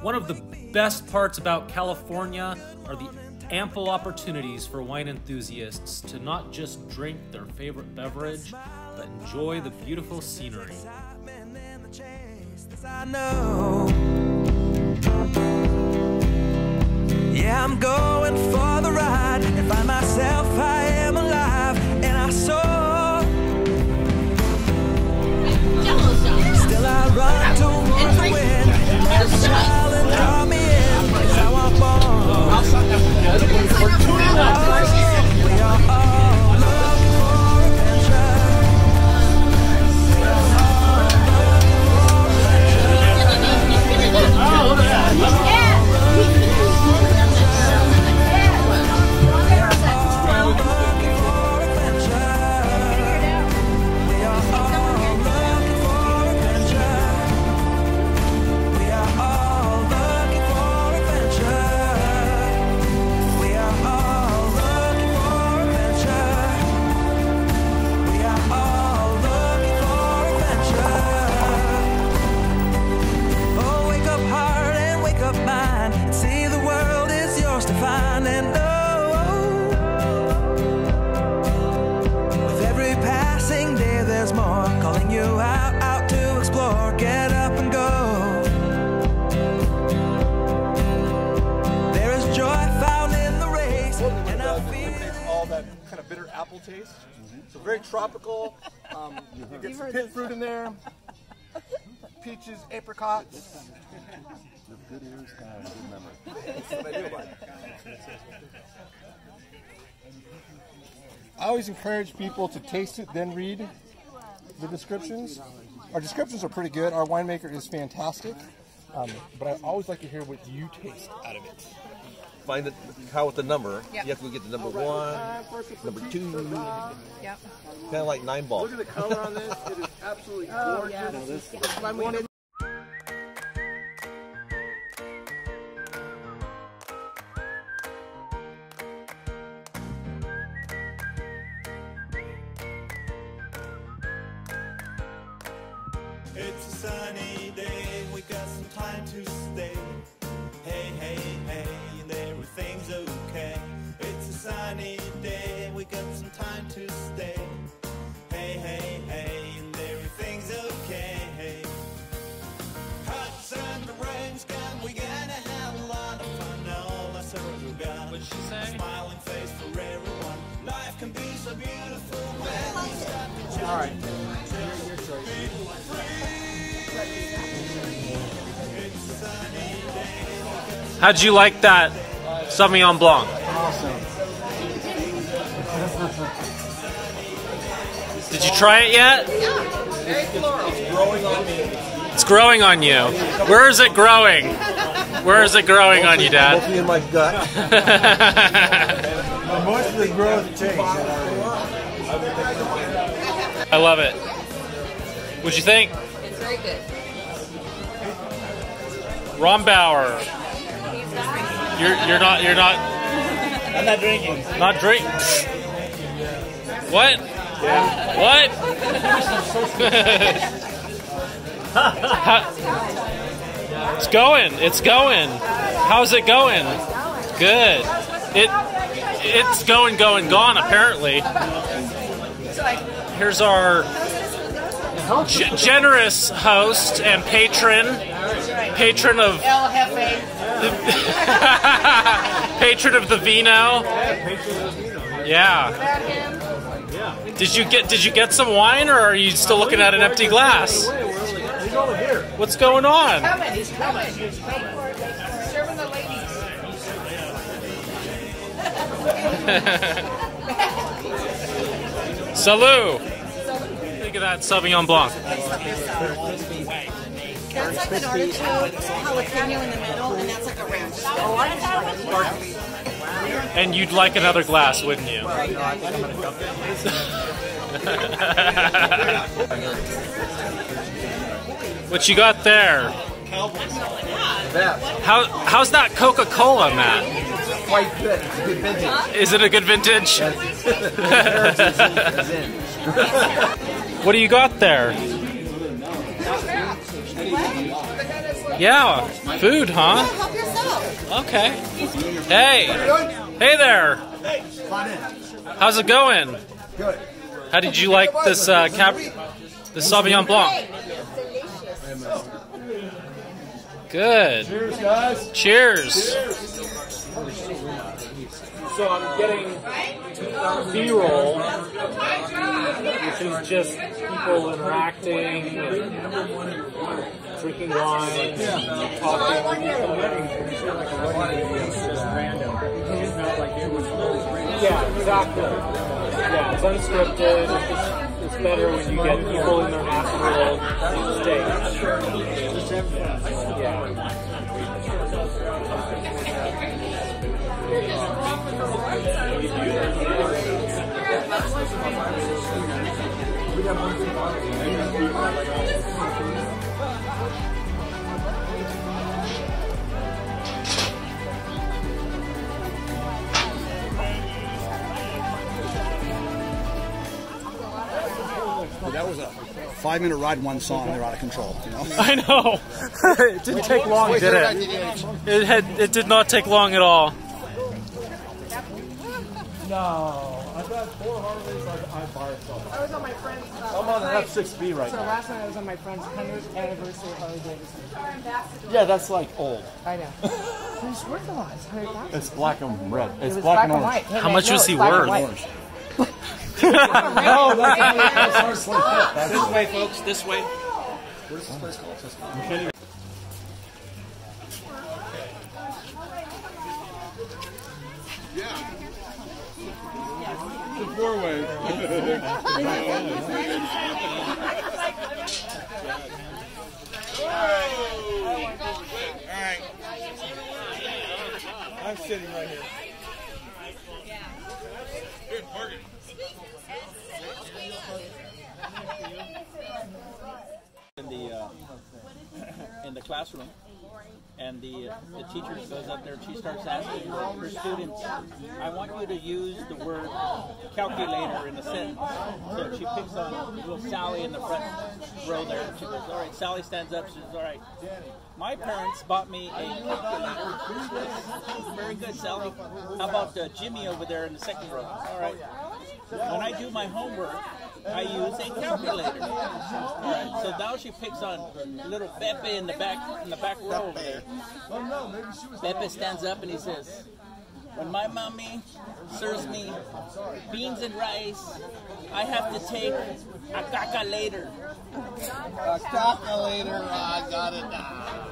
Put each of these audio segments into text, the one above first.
One of the best parts about California are the ample opportunities for wine enthusiasts to not just drink their favorite beverage, but enjoy the beautiful scenery. Yeah, I'm going for the ride and find myself, I am alive, and I saw. Still I run towards the wind, and the challenge draw me in, that's how I'm born. We are all looking for adventure. We are all looking for adventure. Bitter apple taste, so very tropical. You get some pit fruit in there, peaches, apricots. Good ears, good memory. That's what I do about it. I always encourage people to taste it, then read the descriptions. Our descriptions are pretty good. Our winemaker is fantastic, but I always like to hear what you taste out of it. Find the cow with the number. Yep. You have to go get the number 1, number 2. Yep. Kind of like 9 ball. Look at the color on this. It is absolutely gorgeous. Yeah. This is It's a sunny day. We got some time to stay. Hey, hey, hey. Everything's okay. It's a sunny day. We got some time to stay. Hey, hey, hey, and everything's okay. Hot sun, the rain's come. We gotta have a lot of fun. All I serve you got. What'd she say? A smiling face for everyone. Life can be so beautiful when we stop to jump. All right. Your choice. It's a sunny day. How'd you like that Sauvignon Blanc? Awesome. Did you try it yet? Yeah, very floral. It's growing on me. It's growing on you. Where is it growing? Where is it growing on you, Dad? Mostly in my gut. Most of the growth takes. I love it. What'd you think? It's very good. Rombauer. You're not. I'm not drinking. Not drink. What? Yeah. What? It's going. It's going. How's it going? Good. It's going, gone. Apparently. Here's our generous host and patron of patron of the vino. Yeah. Did you get some wine, or are you still looking at an empty glass? He's over here. What's going on? He's coming. Serving the ladies. Salud. Look at that Sauvignon Blanc. That's like an artichoke, jalapeno in the middle, and that's like a ranch. And you'd like another glass, wouldn't you? What you got there? How's that Coca-Cola, Matt? Quite good. It's a good vintage. Is it a good vintage? What do you got there? Yeah, food, huh? Help yourself. Okay. Hey. Hey there. How's it going? Good. How did you like this this Sauvignon Blanc? Good. Cheers, guys. Cheers. So I'm getting B-roll, which is just people interacting, drinking wine, talking. Yeah, exactly. Yeah, it's unscripted. It's better when you get people in their natural state. Yeah. That was a 5-minute ride, one song. They're out of control. You know. I know. It didn't take long, did it? It did not take long at all. No, I've got 4 Harleys. I buy it. I was on my friend's. I'm on an F6B right So now. last night I was on my friend's 100th anniversary Harley Davidson. Yeah, that's like old. I know. Who's worth a lot? It's $100,000. It's black and red. It It's was black and orange. white. Hey, How man, much no, was it's he black and worth? white. No, that's This way, folks, this way. Where's this place called? Tuscan. The 4-way. Alright. I'm sitting right here. Good, Morgan. In the classroom, and the teacher goes up there and she starts asking her students, I want you to use the word calculator in a sentence. So she picks on little Sally in the front row there. She goes, all right, Sally stands up, she says, all right, my parents bought me a calculator. Very good, Sally. How about Jimmy over there in the second row? All right. When I do my homework, I use a calculator. All right, so now she picks on little Pepe in the back row over there. Pepe stands up and he says, when my mommy serves me beans and rice, I have to take a calculator. A calculator. I got it now.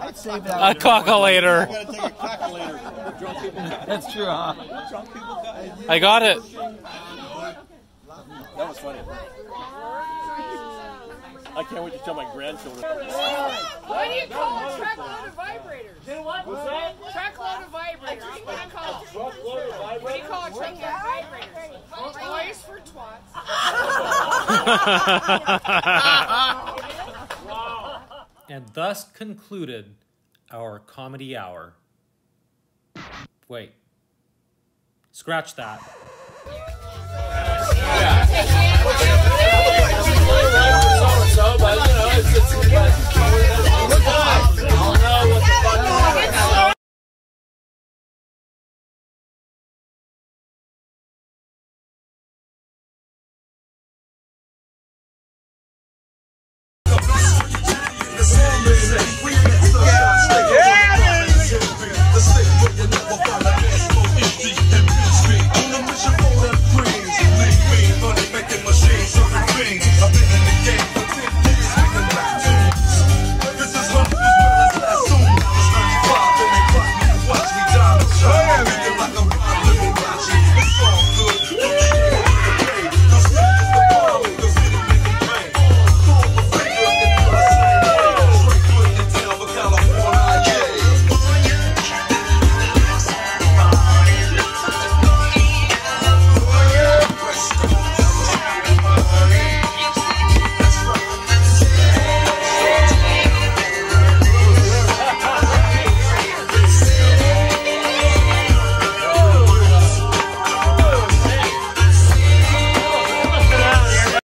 I'd save that. A cockalator. You gotta take a calculator. Drunk people got it. That's true, huh? Drunk people got it. I got it. That was funny. I can't wait to tell my grandchildren. What do you call a truckload of vibrators? What's that? Truckload of vibrators. What do you call it? What do you call a truckload of vibrators? Toys for twats. And thus concluded our comedy hour. Wait. Scratch that. So, but you know, it's